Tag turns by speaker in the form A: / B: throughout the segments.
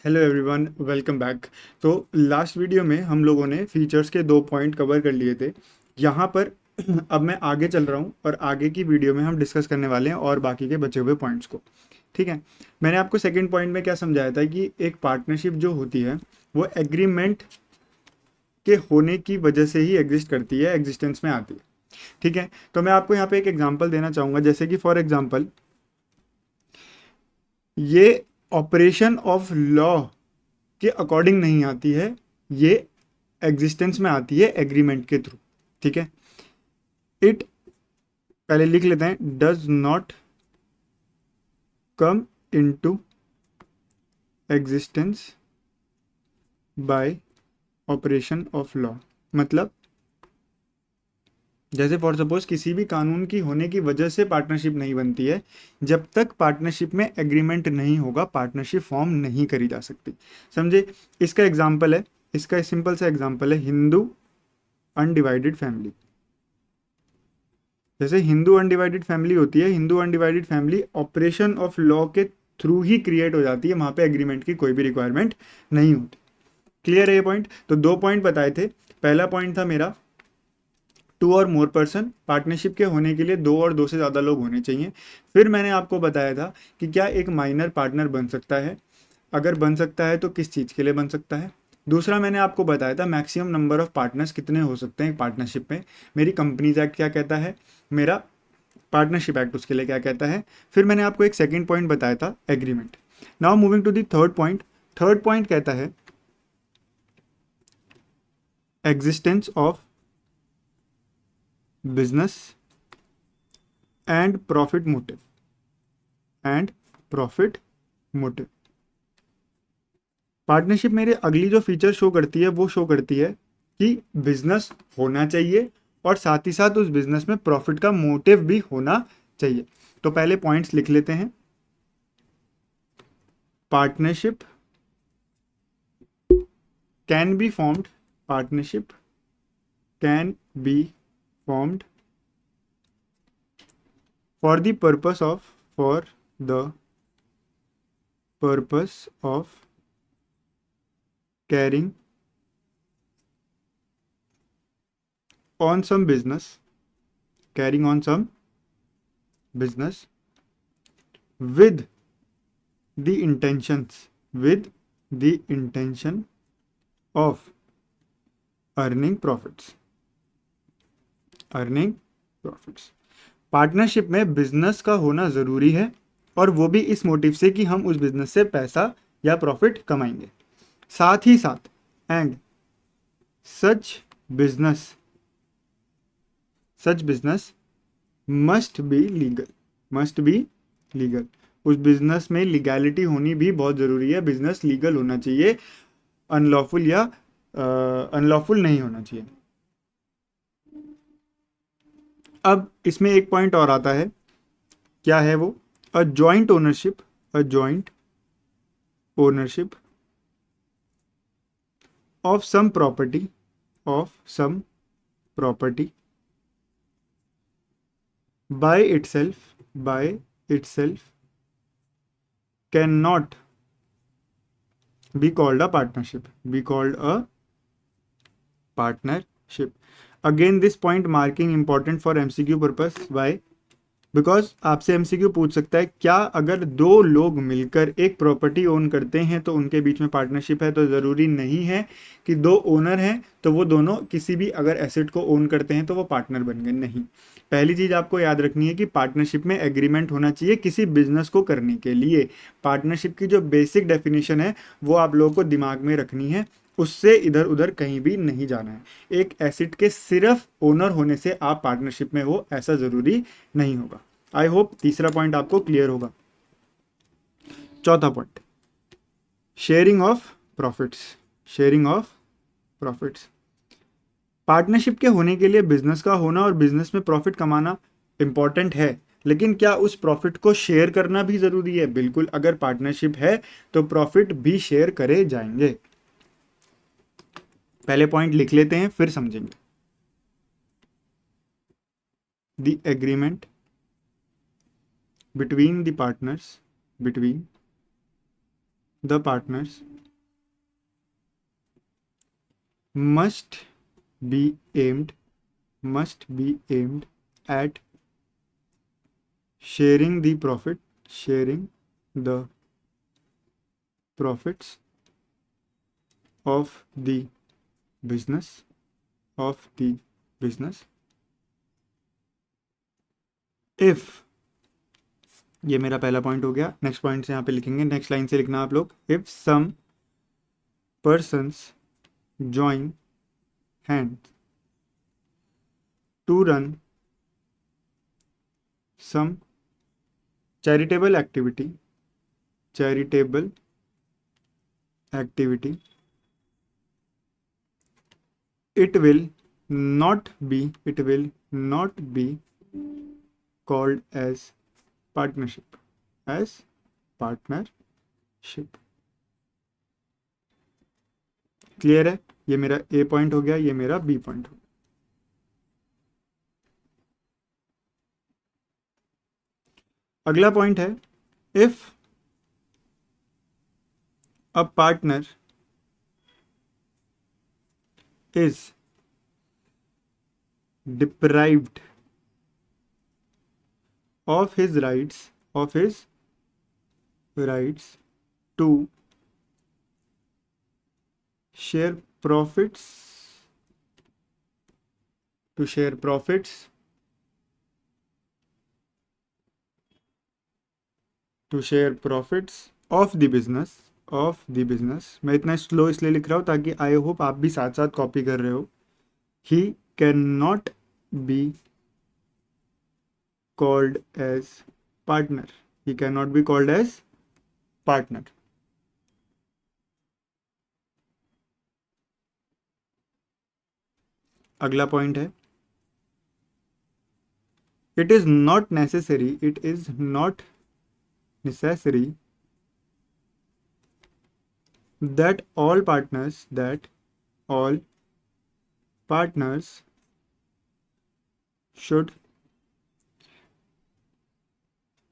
A: Hello everyone, welcome back. तो last video में हम लोगों ने फीचर्स के 2 पॉइंट कवर कर लिए थे। यहाँ पर अब मैं आगे चल रहा हूँ और आगे की वीडियो में हम डिस्कस करने वाले हैं और बाकी के बचे हुए पॉइंट्स को। ठीक है। मैंने आपको सेकंड पॉइंट में क्या समझाया था कि एक पार्टनरशिप जो होती है वो एग्रीमेंट के होने की वजह से ही एग्जिस्ट करती है, एग्जिस्टेंस में आती है। ठीक है। तो मैं आपको यहाँ पे एक एग्जांपल देना चाहूँगा, जैसे कि फॉर एग्जांपल ये ऑपरेशन ऑफ लॉ के अकॉर्डिंग नहीं आती है, ये एग्जिस्टेंस में आती है एग्रीमेंट के थ्रू। ठीक है। इट, पहले लिख लेते हैं, does not come into existence bye operation of law. मतलब जैसे फॉर सपोज किसी भी कानून की होने की वजह से पार्टनरशिप नहीं बनती है, जब तक पार्टनरशिप में एग्रीमेंट नहीं होगा पार्टनरशिप फॉर्म नहीं करी जा सकती। समझे? इसका एग्जाम्पल है, इसका सिंपल सा एग्जाम्पल है हिंदू अनडिवाइडेड फैमिली। जैसे हिंदू अनडिवाइडेड फैमिली होती है, Hindu undivided family operation of law के थ्रू ही क्रिएट हो जाती है, वहां पे एग्रीमेंट की कोई भी रिक्वायरमेंट नहीं होती। क्लियर है ये पॉइंट? तो 2 पॉइंट बताए थे। पहला पॉइंट था मेरा, 2 और मोर पर्सन, पार्टनरशिप के होने के लिए 2 और 2 से ज़्यादा लोग होने चाहिए। फिर मैंने आपको बताया था कि क्या एक माइनर पार्टनर बन सकता है, अगर बन सकता है तो किस चीज़ के लिए बन सकता है। दूसरा मैंने आपको बताया था मैक्सिमम नंबर ऑफ पार्टनर्स कितने हो सकते हैं पार्टनरशिप में, मेरी कंपनीज एक्ट क्या कहता है, मेरा पार्टनरशिप एक्ट उसके लिए क्या कहता है। फिर मैंने आपको एक सेकंड पॉइंट बताया था, agreement. Now moving to the third point. Third point कहता है existence of business and profit motive, and profit motive. Partnership मेरे अगली जो फीचर शो करती है वो शो करती है कि बिजनेस होना चाहिए और साथ ही साथ उस बिजनेस में प्रॉफिट का मोटिव भी होना चाहिए। तो पहले पॉइंट्स लिख लेते हैं। Partnership can be formed, partnership can be formed for the purpose of, for the purpose of carrying on some business, carrying on some business with the intentions, with the intention of earning profits, earning profits। Partnership में business का होना जरूरी है और वो भी इस motive से कि हम उस बिजनेस से पैसा या प्रॉफिट कमाएंगे। साथ ही साथ and such business, such business must be legal, must be legal. उस बिजनेस में लीगैलिटी होनी भी बहुत ज़रूरी है, बिजनेस लीगल होना चाहिए, अनलॉफुल या अनलॉफुल नहीं होना चाहिए। अब इसमें एक पॉइंट और आता है, क्या है वो? A joint ownership, a joint ownership of sum property, of sum property by itself, by itself can not be called a partnership, be called a partnership। Again this point marking important for MCQ purpose। why? Because आपसे MCQ पूछ सकता है, क्या अगर 2 लोग मिलकर एक property own करते हैं तो उनके बीच में पार्टनरशिप है? तो ज़रूरी नहीं है कि 2 ओनर हैं तो वो दोनों किसी भी अगर एसेट को ओन करते हैं तो वो पार्टनर बन गए, नहीं। पहली चीज़ आपको याद रखनी है कि पार्टनरशिप में एग्रीमेंट होना चाहिए किसी बिजनेस को करने के लिए। पार्टनरशिप की जो बेसिक डेफिनेशन है वो आप लोगों को दिमाग में रखनी है, उससे इधर उधर कहीं भी नहीं जाना है। एक एसेट के सिर्फ ओनर होने से आप पार्टनरशिप में हो ऐसा ज़रूरी नहीं होगा। आई होप तीसरा पॉइंट आपको क्लियर होगा। चौथा point, sharing of profits, sharing of profits. Partnership के होने के लिए बिजनेस का होना और बिजनेस में प्रॉफिट कमाना इंपॉर्टेंट है, लेकिन क्या उस प्रॉफिट को शेयर करना भी जरूरी है? बिल्कुल, अगर पार्टनरशिप है तो प्रॉफिट भी शेयर करे जाएंगे। पहले पॉइंट लिख लेते हैं फिर समझेंगे। The agreement between the partners, between the partners must be aimed at sharing the profits of the business if, ये मेरा पहला पॉइंट हो गया। नेक्स्ट पॉइंट से यहाँ पे लिखेंगे, नेक्स्ट लाइन से लिखना आप लोग, if some persons join hands to run some charitable activity it will not be called as partnership clear है? ये मेरा ए पॉइंट हो गया, ये मेरा बी पॉइंट हो गया। अगला पॉइंट है, if a partner is deprived of his rights to share profits of the business। मैं इतना स्लो इसलिए लिख रहा हूँ ताकि आई होप आप भी साथ साथ कॉपी कर रहे हो। He cannot be called as partner. अगला पॉइंट है, it is not necessary that all partners should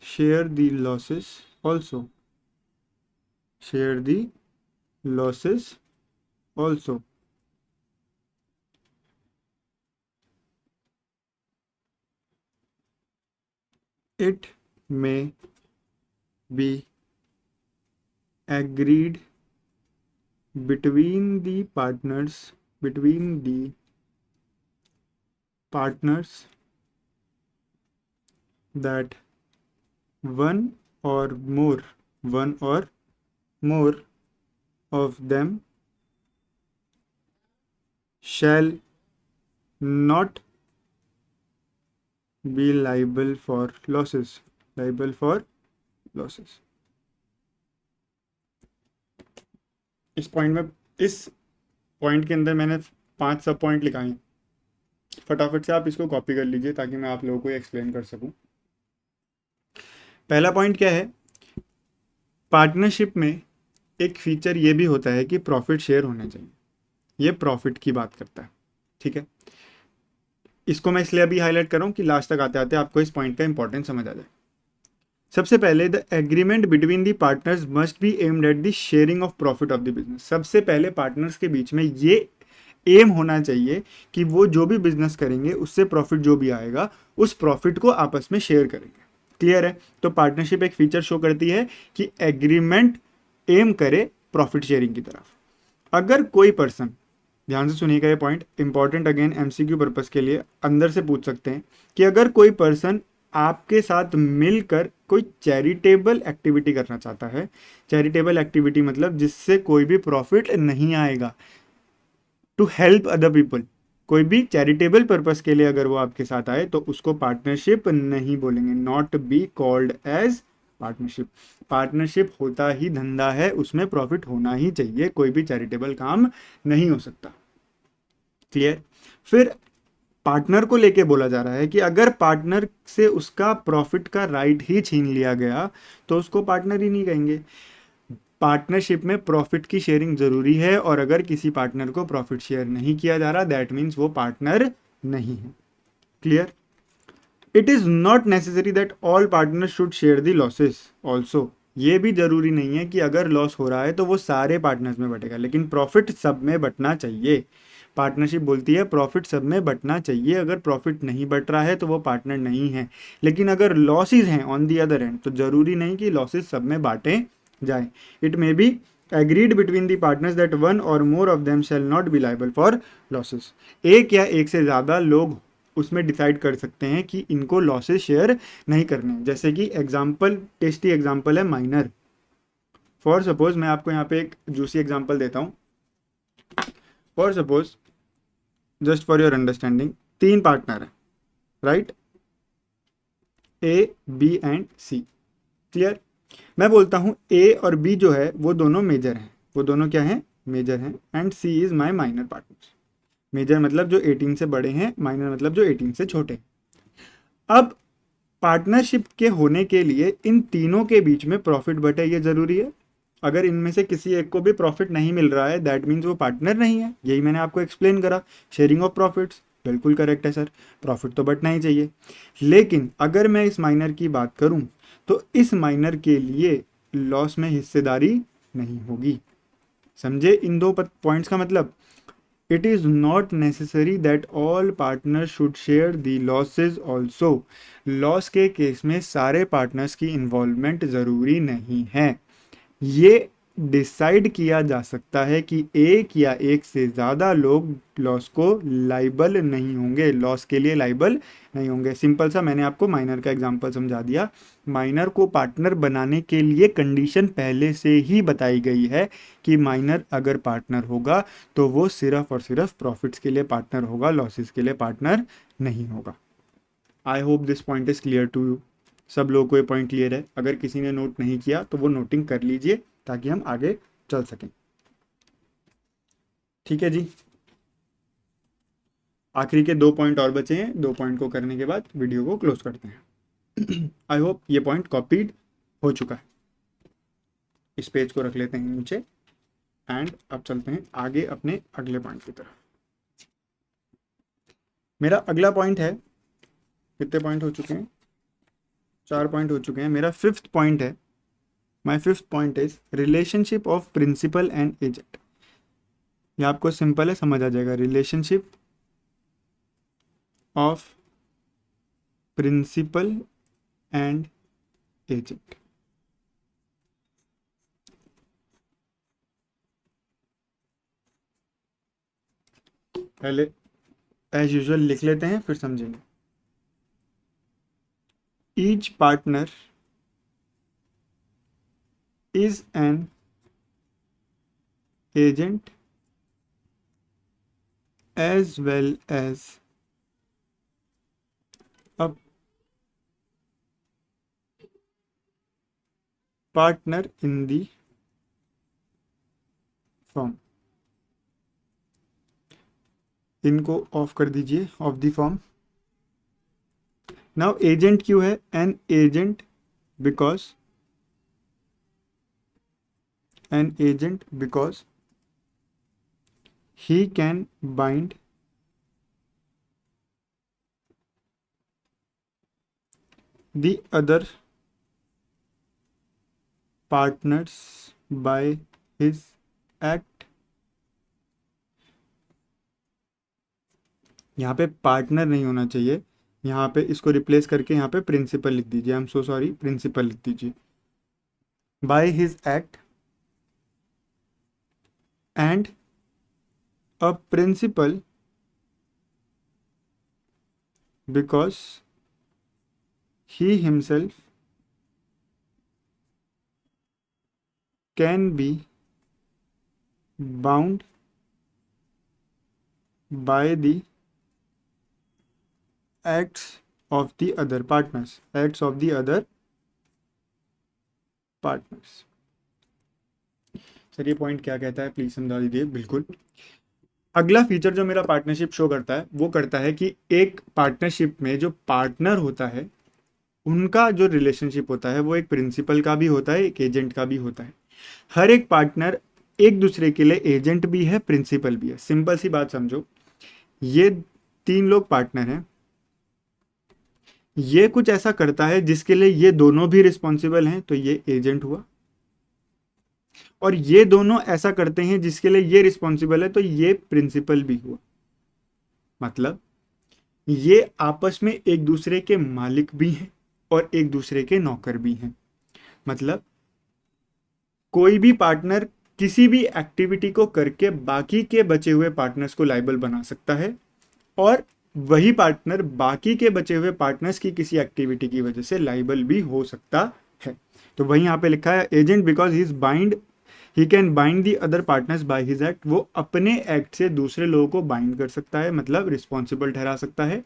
A: share the losses also it may be agreed between the partners that one or more of them shall not be liable for losses। इस point के अंदर मैंने 5 सब point लिखाए हैं, फटाफट से आप इसको कॉपी कर लीजिए ताकि मैं आप लोगों को एक्सप्लेन कर सकूं। पहला पॉइंट क्या है, पार्टनरशिप में एक फीचर ये भी होता है कि प्रॉफिट शेयर होने चाहिए। ये प्रॉफिट की बात करता है, ठीक है। इसको मैं इसलिए अभी हाईलाइट कर रहा हूं कि लास्ट तक आते आते आपको इस पॉइंट का इंपॉर्टेंस समझ आ जाए। सबसे पहले, the agreement between the partners must be aimed at the sharing of profit of the business. सबसे पहले पार्टनर्स के बीच में ये एम होना चाहिए कि वो जो भी बिजनेस करेंगे उससे प्रॉफिट जो भी आएगा उस प्रॉफिट को आपस में शेयर करेंगे। क्लियर है? तो पार्टनरशिप एक फीचर शो करती है कि एग्रीमेंट एम करे प्रॉफिट शेयरिंग की तरफ। अगर कोई पर्सन, ध्यान से सुनिएगा, ये point important, again MCQ purpose के लिए अंदर से पूछ सकते हैं कि अगर कोई पर्सन आपके साथ मिलकर कोई चैरिटेबल एक्टिविटी करना चाहता है, चैरिटेबल एक्टिविटी मतलब जिससे कोई भी प्रॉफिट नहीं आएगा, टू हेल्प अदर पीपल, कोई भी चैरिटेबल पर्पस के लिए अगर वो आपके साथ आए तो उसको पार्टनरशिप नहीं बोलेंगे, not be called as partnership. Partnership होता ही धंधा है, उसमें प्रॉफिट होना ही चाहिए, कोई भी चैरिटेबल काम नहीं हो सकता। क्लियर? फिर पार्टनर को लेके बोला जा रहा है कि अगर पार्टनर से उसका प्रॉफिट का राइट ही छीन लिया गया तो उसको पार्टनर ही नहीं कहेंगे। पार्टनरशिप में प्रॉफिट की शेयरिंग जरूरी है, और अगर किसी पार्टनर को प्रॉफिट शेयर नहीं किया जा रहा, दैट मीन्स वो पार्टनर नहीं है। Clear? It is not necessary that all partner should share the losses also. ये भी जरूरी नहीं है कि अगर लॉस हो रहा है तो वो सारे पार्टनर्स में बटेगा, लेकिन प्रॉफिट सब में बटना चाहिए। पार्टनरशिप बोलती है प्रॉफिट सब में बंटना चाहिए, अगर प्रॉफिट नहीं बट रहा है तो वो पार्टनर नहीं है। लेकिन अगर लॉसेज हैं ऑन दी अदर एंड तो जरूरी नहीं कि लॉसेज सब में बांटे जाए। It may be agreed between the partners that one or more of them shall not be liable for losses. एक या एक से ज़्यादा लोग उसमें डिसाइड कर सकते हैं कि इनको लॉसेस शेयर नहीं करने। जैसे कि एग्जाम्पल, टेस्टी एग्जाम्पल है माइनर। फॉर सपोज मैं आपको यहाँ पे एक जूसी एग्जाम्पल देता हूँ। For suppose, just for your understanding, 3 partner है, right, A B and C. Clear? मैं बोलता हूँ ए और बी जो है वो दोनों मेजर हैं। वो दोनों क्या हैं? मेजर हैं। And she is my minor partner. Major मतलब जो 18 से बड़े हैं, माइनर मतलब जो 18 से छोटे हैं। अब पार्टनरशिप के होने के लिए इन तीनों के बीच में प्रॉफिट बटे, ये जरूरी है। अगर इनमें से किसी एक को भी प्रॉफिट नहीं मिल रहा है दैट मीन्स वो पार्टनर नहीं है। यही मैंने आपको एक्सप्लेन करा, शेयरिंग ऑफ प्रॉफिट्स। बिल्कुल करेक्ट है सर, प्रॉफिट तो बटना ही चाहिए। लेकिन अगर मैं इस माइनर की बात करूं तो इस माइनर के लिए लॉस में हिस्सेदारी नहीं होगी। समझे इन दो पॉइंट्स का मतलब? It is not necessary that all partner should share the losses also. Loss के केस में सारे पार्टनर्स की इन्वॉल्वमेंट ज़रूरी नहीं है। ये डिसाइड किया जा सकता है कि एक या एक से ज़्यादा लोग लॉस को लाइबल नहीं होंगे, लॉस के लिए लाइबल नहीं होंगे। सिंपल सा मैंने आपको माइनर का एग्जांपल समझा दिया। माइनर को पार्टनर बनाने के लिए कंडीशन पहले से ही बताई गई है कि माइनर अगर पार्टनर होगा तो वो सिर्फ और सिर्फ प्रॉफिट्स के लिए पार्टनर होगा, लॉसेस के लिए पार्टनर नहीं होगा। I hope this point is clear to you. सब लोगों को ये पॉइंट क्लियर है? अगर किसी ने नोट नहीं किया तो वो नोटिंग कर लीजिए ताकि हम आगे चल सकें। ठीक है जी, आखिरी के 2 पॉइंट और बचे हैं। 2 पॉइंट को करने के बाद वीडियो को क्लोज करते हैं। आई होप ये पॉइंट कॉपीड हो चुका है। इस पेज को रख लेते हैं नीचे एंड अब चलते हैं आगे अपने अगले पॉइंट की तरफ। मेरा अगला पॉइंट है, कितने पॉइंट हो चुके हैं? 4 पॉइंट हो चुके हैं। मेरा 5th पॉइंट है। माई 5th point is relationship of principal and agent. ये आपको सिंपल है, समझ आ जाएगा। Relationship of principal and agent. पहले एज यूजुअल लिख लेते हैं फिर समझेंगे। Each partner is an agent as well as a partner in the firm। इनको ऑफ कर दीजिए, of the form. Now agent क्यों है? An agent because he can bind the other partners by his act। यहाँ पे partner नहीं होना चाहिए, यहाँ पे इसको रिप्लेस करके यहाँ पे प्रिंसिपल लिख दीजिए। I am so sorry, principal लिख दीजिए। By his act and a principal because he himself can be bound by the acts of the other partners। Sir ये पॉइंट क्या कहता है प्लीज समझा दीजिए। बिल्कुल, अगला फीचर जो मेरा पार्टनरशिप शो करता है वो करता है कि एक पार्टनरशिप में जो पार्टनर होता है उनका जो रिलेशनशिप होता है वो एक प्रिंसिपल का भी होता है, एक एजेंट का भी होता है। हर एक पार्टनर एक दूसरे के लिए एजेंट भी है, प्रिंसिपल भी है। सिंपल सी बात समझो, ये 3 लोग पार्टनर हैं, ये कुछ ऐसा करता है जिसके लिए ये दोनों भी रिस्पॉन्सिबल हैं, तो ये एजेंट हुआ। और ये दोनों ऐसा करते हैं जिसके लिए ये रिस्पॉन्सिबल है, तो ये प्रिंसिपल भी हुआ। मतलब ये आपस में एक दूसरे के मालिक भी हैं और एक दूसरे के नौकर भी हैं। मतलब कोई भी पार्टनर किसी भी एक्टिविटी को करके बाकी के बचे हुए पार्टनर्स को लाइबल बना सकता है, और वही पार्टनर बाकी के बचे हुए पार्टनर्स की किसी एक्टिविटी की वजह से लाइबल भी हो सकता है। तो वही यहाँ पे लिखा है agent because he is bind he can bind the other partners bye his act. वो अपने एक्ट से दूसरे लोगों को बाइंड कर सकता है, मतलब रिस्पॉन्सिबल ठहरा सकता है।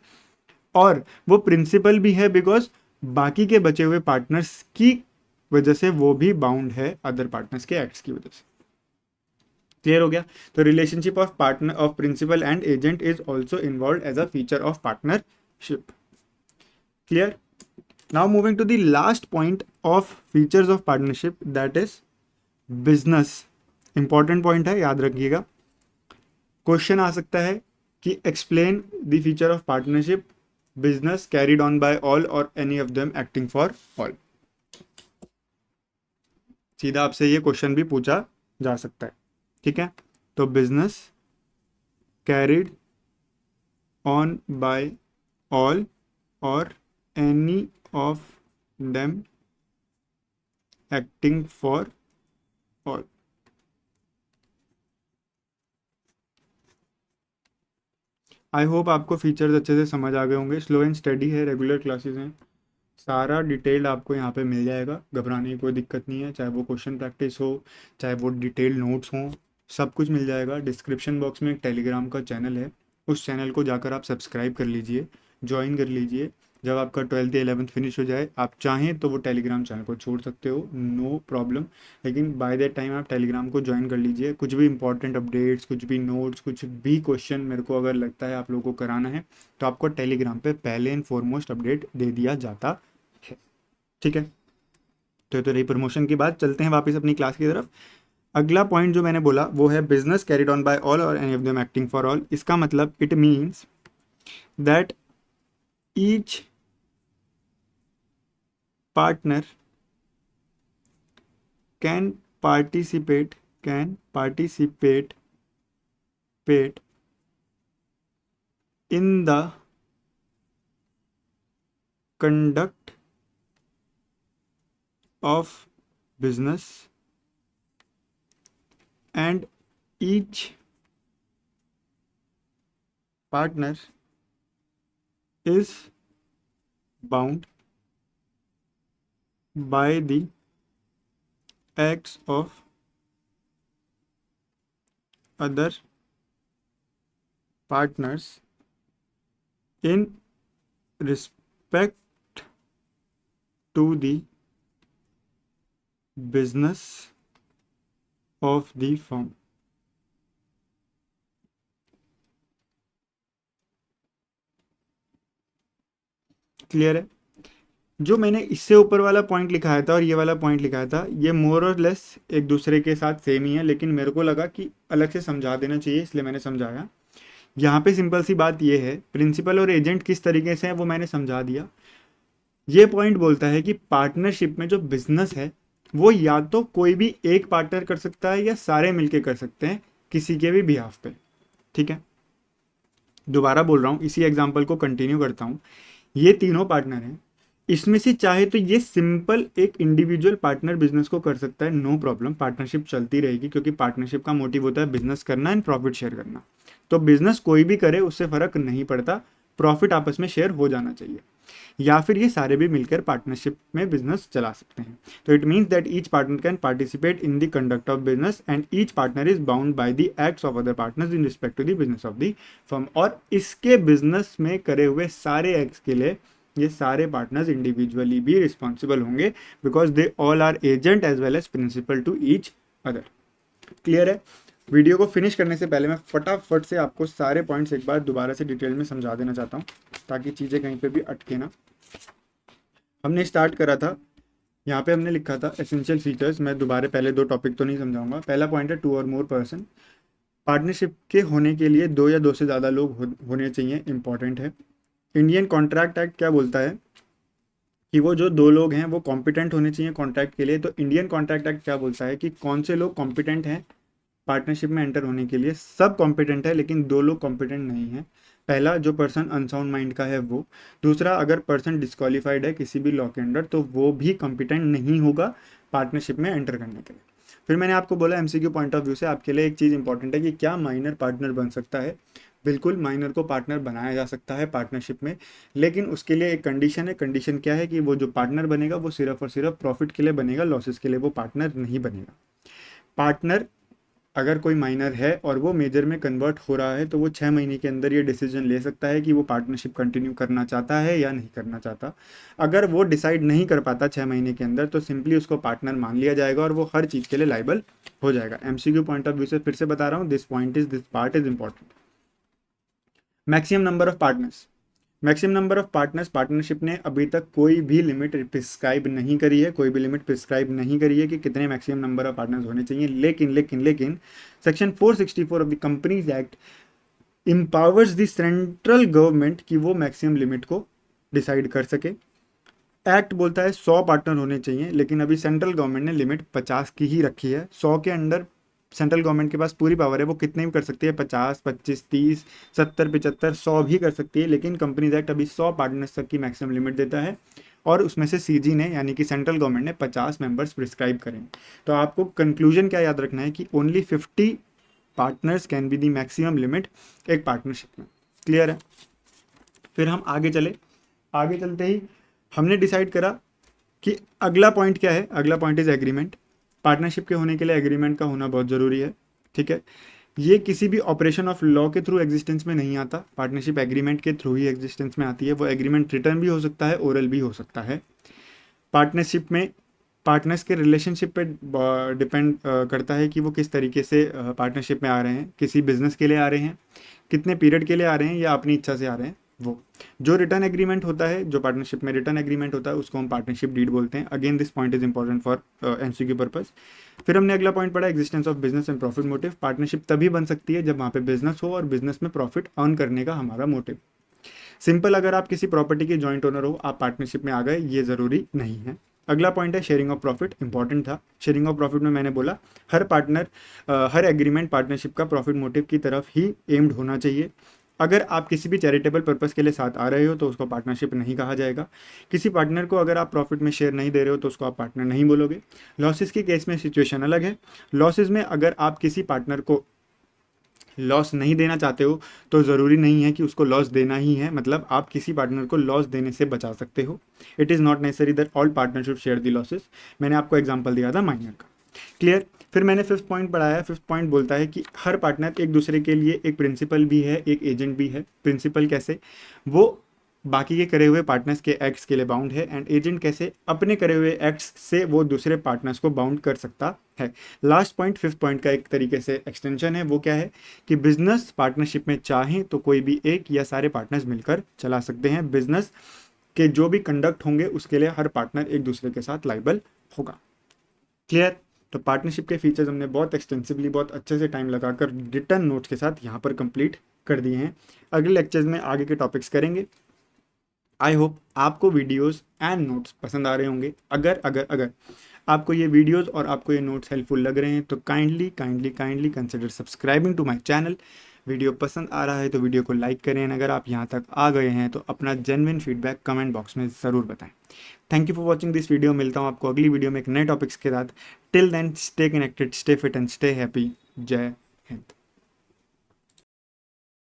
A: और वो प्रिंसिपल भी है बिकॉज बाकी के बचे हुए पार्टनर्स की वजह से वो भी बाउंड है अदर पार्टनर्स के एक्ट्स की वजह से। क्लियर हो गया? तो relationship of partner of principal and agent is also involve as a feature of partnership. Clear? Now moving to the last point of features of partnership, that is business. Important point है, याद रखिएगा। Question आ सकता है कि explain the feature of partnership business carried on by all or any of them acting for all. सीधा आपसे ये क्वेश्चन भी पूछा जा सकता है। ठीक है, तो business carried on by all or any of them acting for all. I hope आपको फीचर्स अच्छे से समझ आ गए होंगे। स्लो एंड स्टडी है, रेगुलर क्लासेस हैं, सारा डिटेल्ड आपको यहाँ पे मिल जाएगा। घबराने की कोई दिक्कत नहीं है, चाहे वो क्वेश्चन प्रैक्टिस हो, चाहे वो डिटेल्ड नोट्स हों, सब कुछ मिल जाएगा। डिस्क्रिप्शन बॉक्स में एक टेलीग्राम का चैनल है, उस चैनल को जाकर आप सब्सक्राइब कर लीजिए, ज्वाइन कर लीजिए। जब आपका 12th या 11th फिनिश हो जाए, आप चाहें तो वो टेलीग्राम चैनल को छोड़ सकते हो, नो प्रॉब्लम। लेकिन बाय दैट टाइम आप टेलीग्राम को ज्वाइन कर लीजिए। कुछ भी इंपॉर्टेंट अपडेट्स, कुछ भी नोट्स, कुछ भी क्वेश्चन मेरे को अगर लगता है आप लोगों को कराना है, तो आपको टेलीग्राम पे पहले एंड फॉरमोस्ट अपडेट दे दिया जाता है। ठीक है, तो रही प्रमोशन की बात। चलते हैं वापस अपनी क्लास की तरफ। अगला पॉइंट जो मैंने बोला वो है business carried on by all or any of them acting for all. इसका मतलब it means that each partner can participate in the conduct of business, and each partner is bound by the acts of other partners in respect to the business of the firm। Clear है? जो मैंने इससे ऊपर वाला point लिखाया था और ये वाला पॉइंट लिखाया था, ये मोर और लेस एक दूसरे के साथ सेम ही है, लेकिन मेरे को लगा कि अलग से समझा देना चाहिए, इसलिए मैंने समझाया। यहाँ पे सिंपल सी बात ये है, प्रिंसिपल और एजेंट किस तरीके से है वो मैंने समझा दिया। ये पॉइंट बोलता है कि पार्टनरशिप में जो बिजनेस है वो या तो कोई भी एक पार्टनर कर सकता है या सारे मिलके कर सकते हैं किसी के भी बिहाफ पे। ठीक है, दोबारा बोल रहा हूँ, इसी एग्जाम्पल को कंटिन्यू करता हूँ। ये तीनों पार्टनर हैं, इसमें से चाहे तो ये सिंपल एक इंडिविजुअल पार्टनर बिजनेस को कर सकता है, नो प्रॉब्लम, पार्टनरशिप चलती रहेगी, क्योंकि पार्टनरशिप का मोटिव होता है बिजनेस करना एंड प्रॉफिट शेयर करना। तो बिजनेस कोई भी करे उससे फर्क नहीं पड़ता, प्रॉफिट आपस में शेयर हो जाना चाहिए। या फिर ये सारे भी मिलकर पार्टनरशिप में बिजनेस चला सकते हैं। तो it means that each partner can participate in the conduct of business and each partner is bound by the acts of other partners in respect to the business of the firm. और इसके business में करे हुए सारे acts के लिए ये सारे पार्टनर्स इंडिविजुअली भी रिस्पॉन्सिबल होंगे, because they all are agent as well as principal to each other. Clear है? वीडियो को फिनिश करने से पहले मैं फटाफट से आपको सारे पॉइंट्स एक बार दोबारा से डिटेल में समझा देना चाहता हूँ, ताकि चीज़ें कहीं पे भी अटके ना। हमने स्टार्ट करा था, यहाँ पे हमने लिखा था एसेंशियल फीचर्स। मैं दोबारा पहले दो टॉपिक तो नहीं समझाऊंगा। पहला पॉइंट है टू और मोर पर्सन। पार्टनरशिप के होने के लिए दो या दो से ज़्यादा लोग होने चाहिए, इंपॉर्टेंट है। इंडियन कॉन्ट्रैक्ट एक्ट क्या बोलता है? कि वो जो दो लोग हैं वो कॉम्पिटेंट होने चाहिए कॉन्ट्रैक्ट के लिए। तो इंडियन कॉन्ट्रैक्ट एक्ट क्या बोलता है कि कौन से लोग कॉम्पिटेंट हैं पार्टनरशिप में एंटर होने के लिए। सब कॉम्पिटेंट है लेकिन दो लोग कॉम्पिटेंट नहीं है। पहला, जो पर्सन अनसाउंड माइंड का है वो। दूसरा, अगर पर्सन डिस्क्वालीफाइड है किसी भी लॉ के अंडर तो वो भी कॉम्पिटेंट नहीं होगा पार्टनरशिप में एंटर करने के लिए। फिर मैंने आपको बोला एमसीक्यू पॉइंट ऑफ व्यू से आपके लिए एक चीज़ इंपॉर्टेंट है कि क्या माइनर पार्टनर बन सकता है। बिल्कुल, माइनर को पार्टनर बनाया जा सकता है पार्टनरशिप में, लेकिन उसके लिए एक कंडीशन है। कंडीशन क्या है कि वो जो पार्टनर बनेगा वो सिर्फ और सिर्फ प्रॉफिट के लिए बनेगा, लॉसेस के लिए वो पार्टनर नहीं बनेगा। पार्टनर, अगर कोई माइनर है और वो मेजर में कन्वर्ट हो रहा है तो वो 6 महीने के अंदर ये डिसीजन ले सकता है कि वो पार्टनरशिप कंटिन्यू करना चाहता है या नहीं करना चाहता। अगर वो डिसाइड नहीं कर पाता 6 महीने के अंदर तो सिंपली उसको पार्टनर मान लिया जाएगा और वो हर चीज़ के लिए लाइबल हो जाएगा। एमसीक्यू पॉइंट ऑफ व्यू से फिर से बता रहा हूँ, this part is important. Maximum number of partners. Maximum number of partners, partnership ने अभी तक कोई भी लिमिट प्रिस्क्राइब नहीं करी है, कोई भी लिमिट प्रिस्क्राइब नहीं करी है कि कितने मैक्सिमम नंबर ऑफ पार्टनर्स होने चाहिए। लेकिन section 464 of the companies act empowers the central government कि वो मैक्सिमम लिमिट को डिसाइड कर सके। एक्ट बोलता है 100 पार्टनर होने चाहिए, लेकिन अभी सेंट्रल गवर्नमेंट ने लिमिट 50 की ही रखी है। 100 के अंडर सेंट्रल गवर्नमेंट के पास पूरी पावर है, वो कितने भी कर सकती है, 50, 25, 30, 70, 75, 100 भी कर सकती है। लेकिन कंपनीज एक्ट अभी 100 पार्टनर्स तक की मैक्सिमम लिमिट देता है और उसमें से सीजी ने यानी कि सेंट्रल गवर्नमेंट ने 50 मेंबर्स प्रिस्क्राइब करें। तो आपको कंक्लूजन क्या याद रखना है कि only 50 partners can be the maximum limit एक पार्टनरशिप में। क्लियर है? फिर हम आगे चले। आगे चलते ही हमने डिसाइड करा कि अगला पॉइंट क्या है। अगला पॉइंट इज एग्रीमेंट। पार्टनरशिप के होने के लिए एग्रीमेंट का होना बहुत ज़रूरी है। ठीक है, ये किसी भी ऑपरेशन ऑफ लॉ के थ्रू एग्जिस्टेंस में नहीं आता, पार्टनरशिप एग्रीमेंट के थ्रू ही एग्जिस्टेंस में आती है। वो एग्रीमेंट रिटर्न भी हो सकता है, ओरल भी हो सकता है। पार्टनरशिप में पार्टनर्स के रिलेशनशिप पे डिपेंड करता है कि वो किस तरीके से पार्टनरशिप में आ रहे हैं, किसी बिजनेस के लिए आ रहे हैं, कितने पीरियड के लिए आ रहे हैं या अपनी इच्छा से आ रहे हैं। वो जो रिटर्न एग्रीमेंट होता है, जो पार्टनरशिप में रिटर्न एग्रीमेंट होता है उसको हम पार्टनरशिप डीड बोलते हैं। Again this point is important for MCQ purpose. फिर हमने अगला पॉइंट पढ़ा existence of business and profit motive. Partnership तभी बन सकती है जब वहाँ पे बिजनेस हो और बिजनेस में प्रॉफिट अर्न करने का हमारा मोटिव। सिंपल, अगर आप किसी प्रॉपर्टी के जॉइंट ओनर हो, आप पार्टनरशिप में आ गए, ये ज़रूरी नहीं है। अगला पॉइंट है शेयरिंग ऑफ प्रॉफिट। इंपॉर्टेंट था। शेयरिंग ऑफ प्रॉफिट में मैंने बोला हर पार्टनर हर एग्रीमेंट पार्टनरशिप का प्रॉफिट मोटिव की तरफ ही एम्ड होना चाहिए। अगर आप किसी भी चैरिटेबल पर्पस के लिए साथ आ रहे हो तो उसको पार्टनरशिप नहीं कहा जाएगा। किसी पार्टनर को अगर आप प्रॉफिट में शेयर नहीं दे रहे हो तो उसको आप पार्टनर नहीं बोलोगे। लॉसेस के केस में सिचुएशन अलग है। लॉसेस में अगर आप किसी पार्टनर को लॉस नहीं देना चाहते हो तो ज़रूरी नहीं है कि उसको लॉस देना ही है, मतलब आप किसी पार्टनर को लॉस देने से बचा सकते हो। It is not necessary that all partner should share the losses. मैंने आपको एग्जांपल दिया था माइनर का। क्लियर? फिर मैंने फिफ्थ पॉइंट पढ़ाया। फिफ्थ पॉइंट बोलता है कि हर पार्टनर एक दूसरे के लिए एक प्रिंसिपल भी है, एक एजेंट भी है। प्रिंसिपल कैसे? वो बाकी के करे हुए पार्टनर्स के एक्ट्स के लिए बाउंड है, एंड एजेंट कैसे? अपने करे हुए एक्ट्स से वो दूसरे पार्टनर्स को बाउंड कर सकता है। लास्ट पॉइंट, फिफ्थ पॉइंट का एक तरीके से एक्सटेंशन है। वो क्या है कि बिजनेस पार्टनरशिप में चाहें तो कोई भी एक या सारे पार्टनर्स मिलकर चला सकते हैं। बिजनेस के जो भी कंडक्ट होंगे उसके लिए हर पार्टनर एक दूसरे के साथ लाइबल होगा। क्लियर? तो पार्टनरशिप के फीचर्स हमने बहुत एक्सटेंसिवली, बहुत अच्छे से टाइम लगाकर रिटर्न नोट्स के साथ यहाँ पर कंप्लीट कर दिए हैं। अगले लेक्चर्स में आगे के टॉपिक्स करेंगे। आई होप आपको वीडियोस एंड नोट्स पसंद आ रहे होंगे। अगर आपको ये वीडियोस और आपको ये नोट्स हेल्पफुल लग रहे हैं तो kindly consider subscribing to my channel. Video पसंद आ रहा है तो वीडियो को लाइक करें, and अगर आप यहाँ तक आ गए हैं तो अपना जेन्युइन फीडबैक कमेंट बॉक्स में ज़रूर बताएं। Thank you for watching this video. मिलता हूँ आपको अगली वीडियो में एक नए टॉपिक्स के साथ। Till then, stay connected, stay fit and stay happy. जय